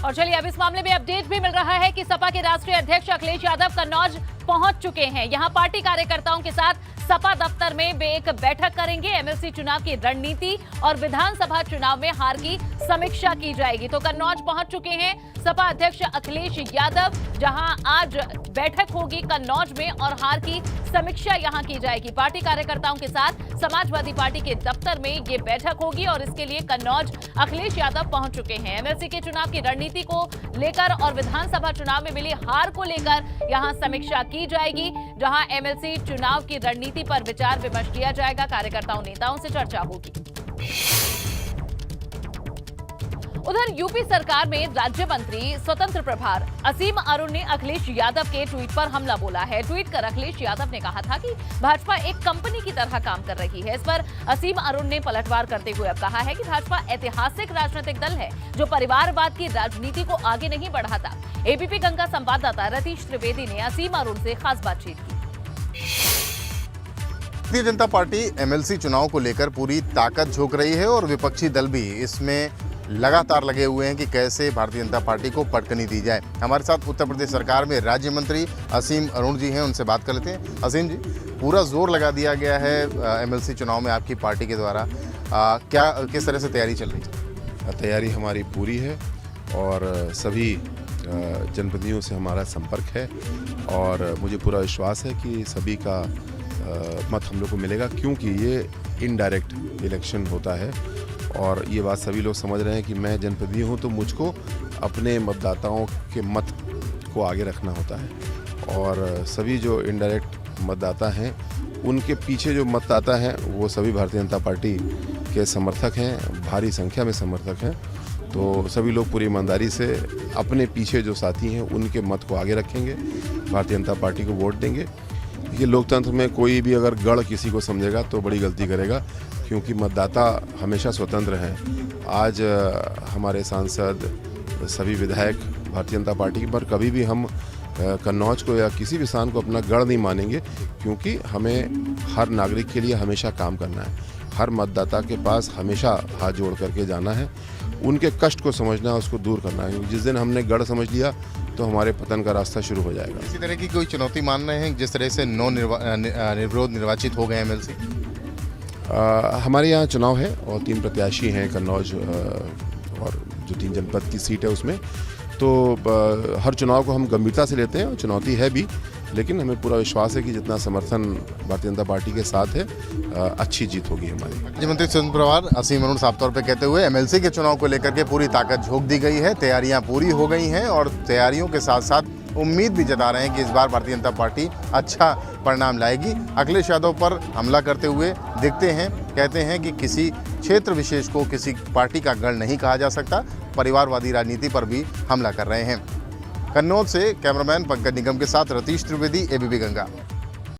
और चलिए अब इस मामले में अपडेट भी मिल रहा है कि सपा के राष्ट्रीय अध्यक्ष अखिलेश यादव कन्नौज पहुंच चुके हैं। यहां पार्टी कार्यकर्ताओं के साथ सपा दफ्तर में वे एक बैठक करेंगे। एमएलसी चुनाव की रणनीति और विधानसभा चुनाव में हार की समीक्षा की जाएगी। तो कन्नौज पहुंच चुके हैं सपा अध्यक्ष अखिलेश यादव, जहां आज बैठक होगी कन्नौज में और हार की समीक्षा यहां की जाएगी। पार्टी कार्यकर्ताओं के साथ समाजवादी पार्टी के दफ्तर में ये बैठक होगी और इसके लिए कन्नौज अखिलेश यादव पहुंच चुके हैं। एमएलसी के चुनाव की रणनीति को लेकर और विधानसभा चुनाव में मिली हार को लेकर यहां समीक्षा की जाएगी, जहां एमएलसी चुनाव की रणनीति पर विचार विमर्श किया जाएगा। कार्यकर्ताओं नेताओं से चर्चा होगी। उधर यूपी सरकार में राज्य मंत्री स्वतंत्र प्रभार असीम अरुण ने अखिलेश यादव के ट्वीट पर हमला बोला है। ट्वीट कर अखिलेश यादव ने कहा था कि भाजपा एक कंपनी की तरह काम कर रही है। इस पर असीम अरुण ने पलटवार करते हुए अब कहा है कि भाजपा ऐतिहासिक राजनीतिक दल है जो परिवारवाद की राजनीति को आगे नहीं बढ़ाता। एबीपी गंगा संवाददाता रतीश त्रिवेदी ने असीम अरुण से खास बातचीत की। भारतीय जनता पार्टी एमएलसी चुनाव को लेकर पूरी ताकत झोंक रही है और विपक्षी दल भी इसमें लगातार लगे हुए हैं कि कैसे भारतीय जनता पार्टी को पटकनी दी जाए। हमारे साथ उत्तर प्रदेश सरकार में राज्य मंत्री असीम अरुण जी हैं, उनसे बात कर लेते हैं। असीम जी, पूरा जोर लगा दिया गया है एमएलसी चुनाव में आपकी पार्टी के द्वारा, किस तरह से तैयारी चल रही है? तैयारी हमारी पूरी है और सभी जनप्रतिनिधियों से हमारा संपर्क है और मुझे पूरा विश्वास है कि सभी का मत हम लोग को मिलेगा, क्योंकि ये इनडायरेक्ट इलेक्शन होता है और ये बात सभी लोग समझ रहे हैं कि मैं जनप्रतिनिधि हूँ तो मुझको अपने मतदाताओं के मत को आगे रखना होता है और सभी जो इनडायरेक्ट मतदाता हैं उनके पीछे जो मतदाता हैं वो सभी भारतीय जनता पार्टी के समर्थक हैं, भारी संख्या में समर्थक हैं। तो सभी लोग पूरी ईमानदारी से अपने पीछे जो साथी हैं उनके मत को आगे रखेंगे, भारतीय जनता पार्टी को वोट देंगे। ये लोकतंत्र में कोई भी अगर गढ़ किसी को समझेगा तो बड़ी गलती करेगा, क्योंकि मतदाता हमेशा स्वतंत्र हैं। आज हमारे सांसद सभी विधायक भारतीय जनता पार्टी पर कभी भी हम कन्नौज को या किसी भी स्थान को अपना गढ़ नहीं मानेंगे, क्योंकि हमें हर नागरिक के लिए हमेशा काम करना है, हर मतदाता के पास हमेशा हाथ जोड़ करके जाना है, उनके कष्ट को समझना है, उसको दूर करना है। जिस दिन हमने गढ़ समझ लिया तो हमारे पतन का रास्ता शुरू हो जाएगा। इसी तरह की कोई चुनौती मान रहे हैं जिस तरह से निर्विरोध निर्वाचित हो गए एमएलसी? हमारे यहाँ चुनाव है और 3 प्रत्याशी हैं कन्नौज और जो 3 जनपद की सीट है उसमें, तो हर चुनाव को हम गंभीरता से लेते हैं और चुनौती है भी, लेकिन हमें पूरा विश्वास है कि जितना समर्थन भारतीय जनता पार्टी के साथ है अच्छी जीत होगी हमारी। राज्य मंत्री स्वतंत्र प्रभार असीम अरुण साफ तौर पे कहते हुए एमएलसी के चुनाव को लेकर के पूरी ताकत झोंक दी गई है, तैयारियां पूरी हो गई हैं और तैयारियों के साथ साथ उम्मीद भी जता रहे हैं कि इस बार भारतीय जनता पार्टी अच्छा परिणाम लाएगी। अखिलेश यादव पर हमला करते हुए दिखते हैं, कहते हैं कि किसी क्षेत्र विशेष को किसी पार्टी का गढ़ नहीं कहा जा सकता, परिवारवादी राजनीति पर भी हमला कर रहे हैं। कन्नौज से कैमरामैन पंकज निगम के साथ रतीश त्रिवेदी, एबीपी गंगा।